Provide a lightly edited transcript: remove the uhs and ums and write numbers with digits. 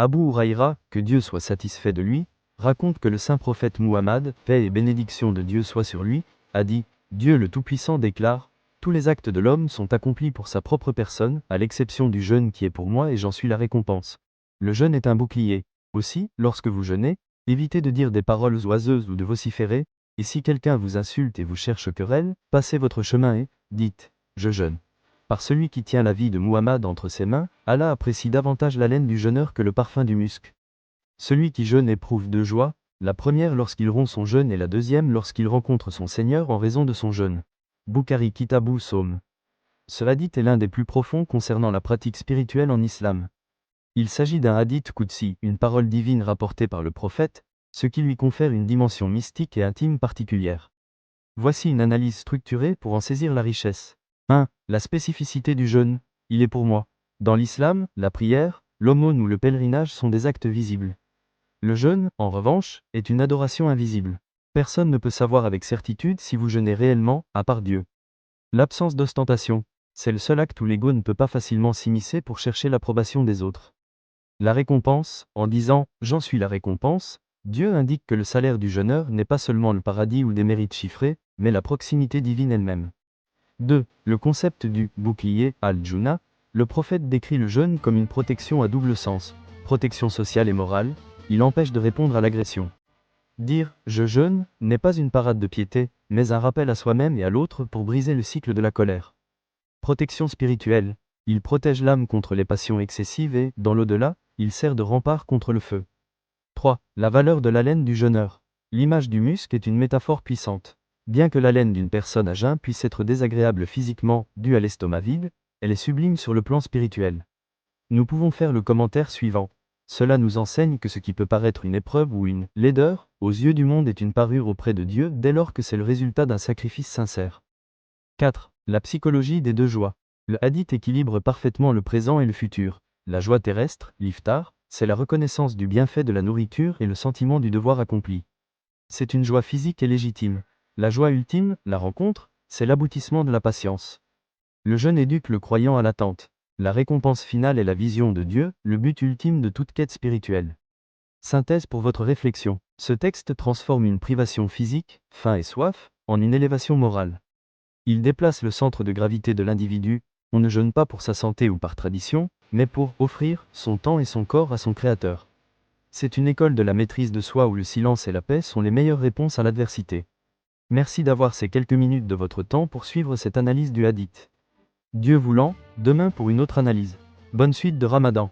Abu Huraïra, que Dieu soit satisfait de lui, raconte que le saint prophète Muhammad, paix et bénédiction de Dieu soit sur lui, a dit « Dieu le Tout-Puissant déclare, tous les actes de l'homme sont accomplis pour sa propre personne, à l'exception du jeûne qui est pour moi et j'en suis la récompense. Le jeûne est un bouclier. Aussi, lorsque vous jeûnez, évitez de dire des paroles oiseuses ou de vociférer, et si quelqu'un vous insulte et vous cherche querelle, passez votre chemin et dites « Je jeûne ». Par celui qui tient la vie de Muhammad entre ses mains, Allah apprécie davantage l'haleine du jeûneur que le parfum du musc. Celui qui jeûne éprouve deux joies, la première lorsqu'il rompt son jeûne et la deuxième lorsqu'il rencontre son Seigneur en raison de son jeûne. Bukhari Kitabu Somme. Ce hadith est l'un des plus profonds concernant la pratique spirituelle en islam. Il s'agit d'un hadith Qudsi, une parole divine rapportée par le prophète, ce qui lui confère une dimension mystique et intime particulière. Voici une analyse structurée pour en saisir la richesse. 1. La spécificité du jeûne. Il est pour moi. Dans l'islam, la prière, l'aumône ou le pèlerinage sont des actes visibles. Le jeûne, en revanche, est une adoration invisible. Personne ne peut savoir avec certitude si vous jeûnez réellement, à part Dieu. L'absence d'ostentation. C'est le seul acte où l'ego ne peut pas facilement s'immiscer pour chercher l'approbation des autres. La récompense, en disant « J'en suis la récompense », Dieu indique que le salaire du jeûneur n'est pas seulement le paradis ou des mérites chiffrés, mais la proximité divine elle-même. 2. Le concept du « bouclier » al-Junna. Le prophète décrit le jeûne comme une protection à double sens, protection sociale et morale, il empêche de répondre à l'agression. Dire « je jeûne » n'est pas une parade de piété, mais un rappel à soi-même et à l'autre pour briser le cycle de la colère. Protection spirituelle. Il protège l'âme contre les passions excessives et, dans l'au-delà, il sert de rempart contre le feu. 3. La valeur de l'haleine du jeûneur. L'image du musc est une métaphore puissante. Bien que l'haleine d'une personne à jeun puisse être désagréable physiquement, due à l'estomac vide, elle est sublime sur le plan spirituel. Nous pouvons faire le commentaire suivant. Cela nous enseigne que ce qui peut paraître une épreuve ou une laideur, aux yeux du monde est une parure auprès de Dieu dès lors que c'est le résultat d'un sacrifice sincère. 4. La psychologie des deux joies. Le hadith équilibre parfaitement le présent et le futur. La joie terrestre, l'iftar, c'est la reconnaissance du bienfait de la nourriture et le sentiment du devoir accompli. C'est une joie physique et légitime. La joie ultime, la rencontre, c'est l'aboutissement de la patience. Le jeûne éduque le croyant à l'attente. La récompense finale est la vision de Dieu, le but ultime de toute quête spirituelle. Synthèse pour votre réflexion. Ce texte transforme une privation physique, faim et soif, en une élévation morale. Il déplace le centre de gravité de l'individu, on ne jeûne pas pour sa santé ou par tradition, mais pour offrir son temps et son corps à son Créateur. C'est une école de la maîtrise de soi où le silence et la paix sont les meilleures réponses à l'adversité. Merci d'avoir ces quelques minutes de votre temps pour suivre cette analyse du hadith. Dieu voulant, demain pour une autre analyse. Bonne suite de Ramadan.